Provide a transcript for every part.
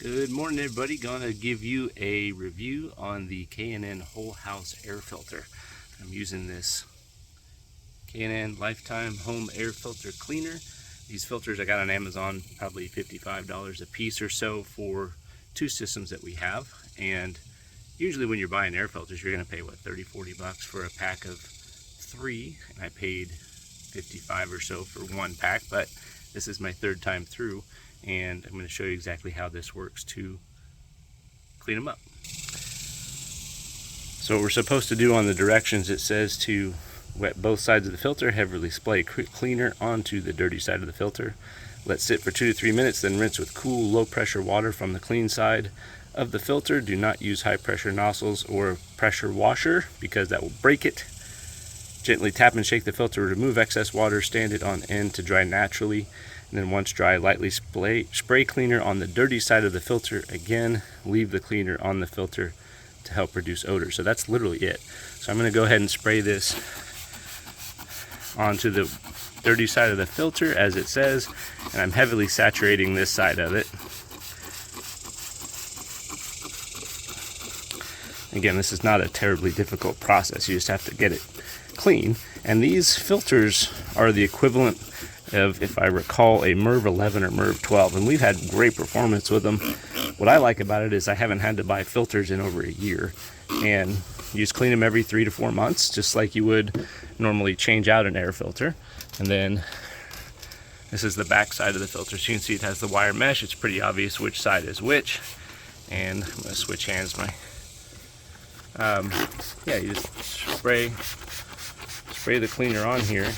Good morning, everybody. Gonna give you a review on the K&N Whole House Air Filter. I'm using this K&N Lifetime Home Air Filter Cleaner. These filters I got on Amazon, probably $55 a piece or so for two systems that we have. And usually when you're buying air filters, you're gonna pay what, 30-40 bucks for a pack of three, and I paid 55 or so for one pack, but this is my third time through, and I'm going to show you exactly how this works to clean them up. So what we're supposed to do on the directions, it says to wet both sides of the filter, heavily spray cleaner onto the dirty side of the filter, let sit for 2 to 3 minutes, then rinse with cool, low pressure water from the clean side of the filter. Do not use high pressure nozzles or pressure washer because that will break it. Gently tap and shake the filter to remove excess water, stand it on end to dry naturally, and then once dry, lightly spray cleaner on the dirty side of the filter. Again, leave the cleaner on the filter to help reduce odor. So that's literally it. So I'm going to go ahead and spray this onto the dirty side of the filter as it says, and I'm heavily saturating this side of it. Again, this is not a terribly difficult process. You just have to get it clean. And these filters are the equivalent of, if I recall, a MERV 11 or MERV 12, and we've had great performance with them. What I like about it is I haven't had to buy filters in over a year, and you just clean them every 3 to 4 months, just like you would normally change out an air filter. And then this is the back side of the filter, so you can see it has the wire mesh. It's pretty obvious which side is which. And I'm going to switch hands. You just spray the cleaner on here,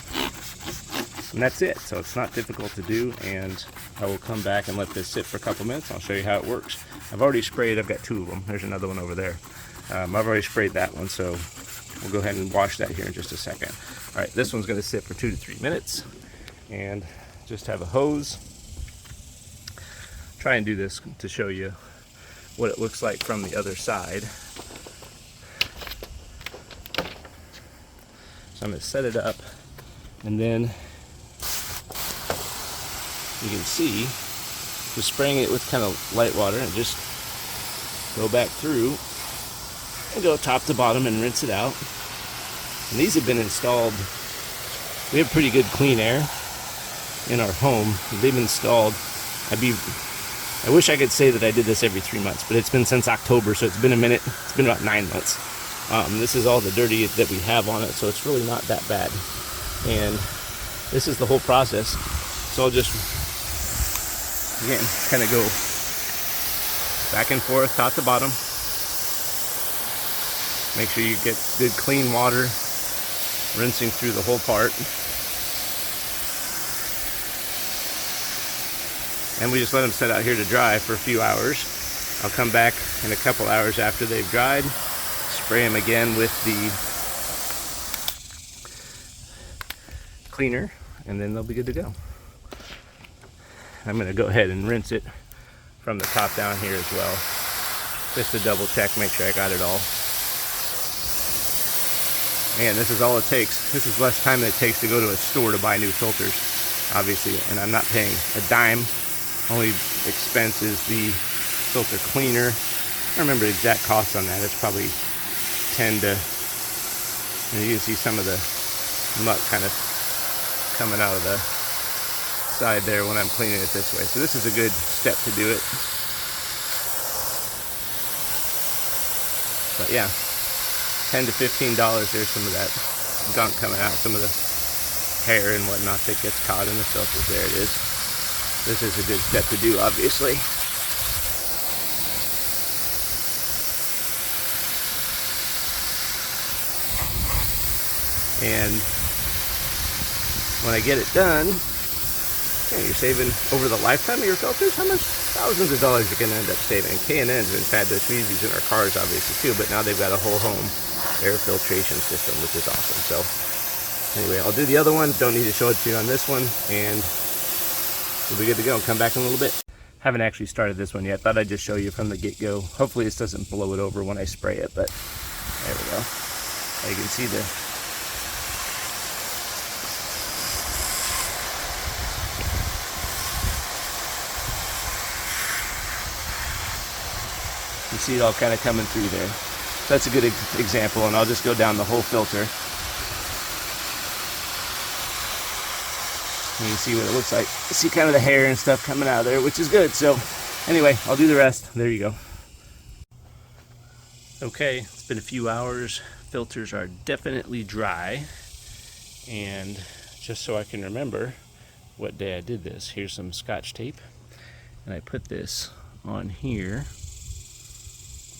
and that's it. So it's not difficult to do, and I will come back and let this sit for a couple minutes. I'll show you how it works. I've already sprayed, I've got 2 of them. There's another one over there. I've already sprayed that one, so we'll go ahead and wash that here in just a second. All right, this one's going to sit for 2 to 3 minutes, and just have a hose. Try and do this to show you what it looks like from the other side. So I'm going to set it up, and then you can see just spraying it with kind of light water, and just go back through and go top to bottom and rinse it out. And these have been installed. We have pretty good clean air in our home. They've installed. I wish I could say that I did this every 3 months, but it's been since October, so it's been a minute. It's been about 9 months. This is all the dirty that we have on it, so it's really not that bad. And this is the whole process. So I'll just, again, kind of go back and forth, top to bottom. Make sure you get good clean water rinsing through the whole part. And we just let them sit out here to dry for a few hours. I'll come back in a couple hours after they've dried, spray them again with the cleaner, and then they'll be good to go. I'm going to go ahead and rinse it from the top down here as well, just to double check, make sure I got it all. Man, this is all it takes. This is less time than it takes to go to a store to buy new filters, obviously, and I'm not paying a dime. Only expense is the filter cleaner. I don't remember the exact cost on that. It's probably 10 to, and you can see some of the muck kind of coming out of the side there when I'm cleaning it this way. So this is a good step to do it. But yeah, $10 to $15, there's some of that gunk coming out, some of the hair and whatnot that gets caught in the filters. There it is. This is a good step to do, obviously. And when I get it done, you're saving over the lifetime of your filters. How much? Thousands of dollars you're going to end up saving. And K&N's been fabulous. We use these in our cars, obviously, too. But now they've got a whole home air filtration system, which is awesome. So anyway, I'll do the other one. Don't need to show it to you on this one. And we'll be good to go. Come back in a little bit. Haven't actually started this one yet. Thought I'd just show you from the get-go. Hopefully this doesn't blow it over when I spray it. But there we go. You can see the You see it all kind of coming through there. So that's a good example, and I'll just go down the whole filter. And you see what it looks like. You see kind of the hair and stuff coming out of there, which is good. So anyway, I'll do the rest. There you go. Okay, it's been a few hours. Filters are definitely dry. And just so I can remember what day I did this, here's some Scotch tape. And I put this on here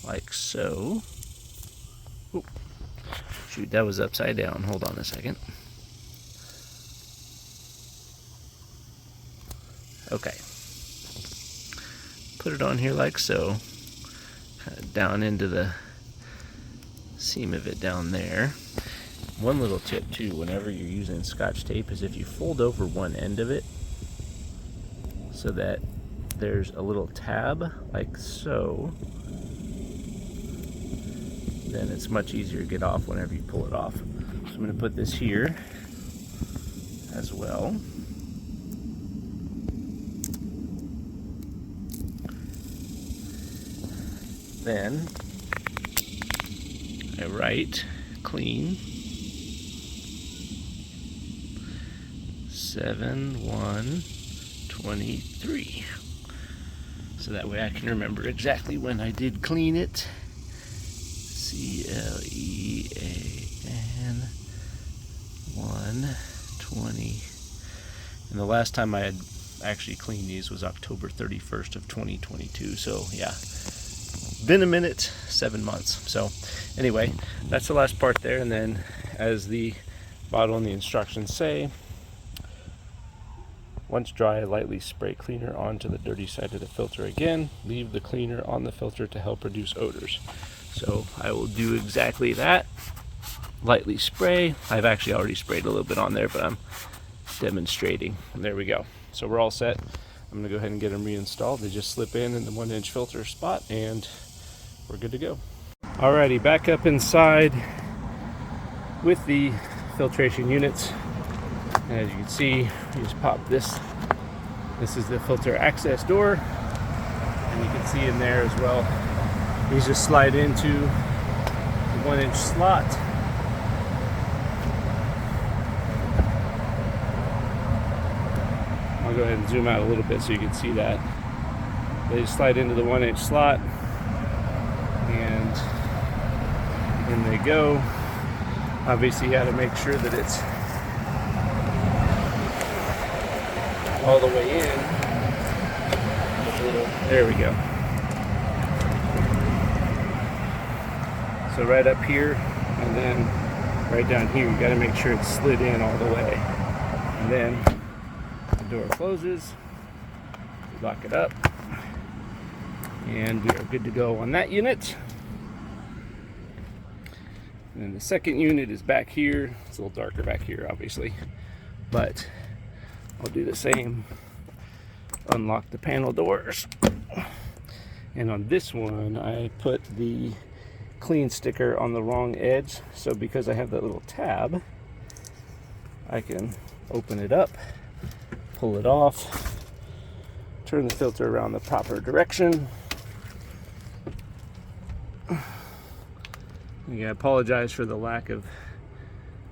like so. Oop. Shoot, that was upside down. Hold on a second. Okay. Put it on here like so. Kind of down into the seam of it down there. One little tip too, whenever you're using Scotch tape, is if you fold over one end of it so that there's a little tab like so, then it's much easier to get off whenever you pull it off. So I'm going to put this here as well. Then I write clean 7/1/23, so that way I can remember exactly when I did clean it. CLEAN 1/20, and the last time I had actually cleaned these was October 31st of 2022. So yeah, been a minute, 7 months. So anyway, that's the last part there. And then, as the bottle and the instructions say, once dry, lightly spray cleaner onto the dirty side of the filter again. Leave the cleaner on the filter to help reduce odors. So I will do exactly that. Lightly spray. I've actually already sprayed a little bit on there, but I'm demonstrating. And there we go. So we're all set. I'm gonna go ahead and get them reinstalled. They just slip in the 1-inch filter spot, and we're good to go. Alrighty, back up inside with the filtration units. And as you can see, you just pop this. This is the filter access door, and you can see in there as well. These just slide into the 1-inch slot. I'll go ahead and zoom out a little bit so you can see that. They just slide into the 1-inch slot, and in they go. Obviously, you got to make sure that it's all the way in. There we go. So right up here, and then right down here, you got to make sure it's slid in all the way. And then the door closes, lock it up, and we are good to go on that unit. And then the second unit is back here. It's a little darker back here, obviously, but I'll do the same. Unlock the panel doors. And on this one, I put the clean sticker on the wrong edge. So because I have that little tab, I can open it up, pull it off, turn the filter around the proper direction. Yeah, I apologize for the lack of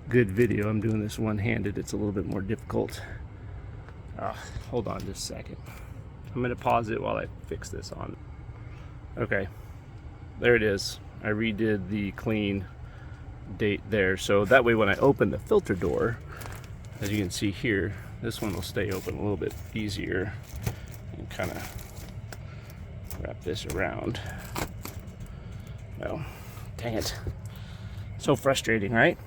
good video. I'm doing this one-handed. It's a little bit more difficult. Hold on just a second. I'm going to pause it while I fix this on. Okay, there it is. I redid the clean date there, so that way when I open the filter door, as you can see here, this one will stay open a little bit easier. And kind of wrap this around. Well, dang it. So frustrating, right?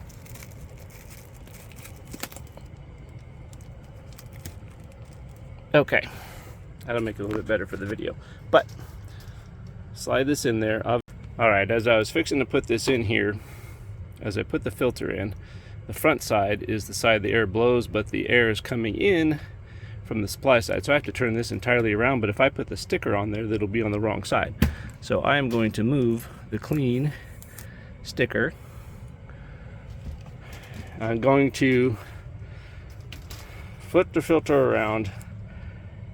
Okay, that'll make it a little bit better for the video. But slide this in there. Alright, as I was fixing to put this in here, as I put the filter in, the front side is the side the air blows, but the air is coming in from the supply side. So I have to turn this entirely around, but if I put the sticker on there, that'll be on the wrong side. So I am going to move the clean sticker. I'm going to flip the filter around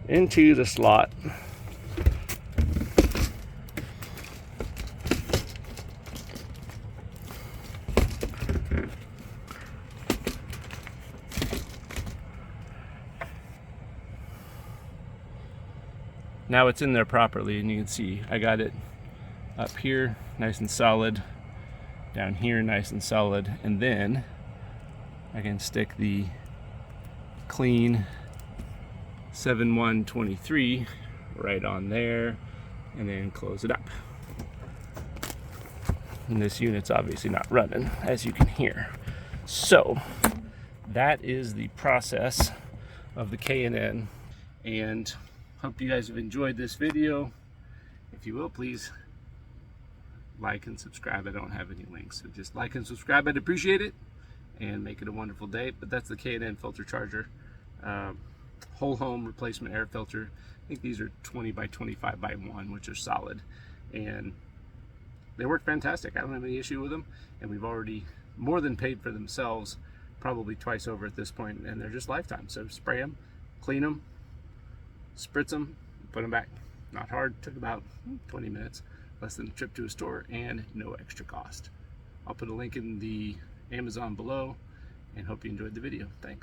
into the slot, now it's in there properly, and you can see I got it up here nice and solid, down here nice and solid, and then I can stick the clean 7/1/23 right on there and then close it up. And this unit's obviously not running, as you can hear. So that is the process of the K&N, and hope you guys have enjoyed this video. If you will, please like and subscribe. I don't have any links, so just like and subscribe. I'd appreciate it, and make it a wonderful day. But that's the K&N filter charger, whole home replacement air filter. I think these are 20 by 25 by 1, which are solid, and they work fantastic. I don't have any issue with them, and we've already more than paid for themselves, probably twice over at this point, and they're just lifetime. So spray them, clean them, spritz them, put them back. Not hard, took about 20 minutes, less than a trip to a store, and no extra cost. I'll put a link in the Amazon below, and hope you enjoyed the video. Thanks.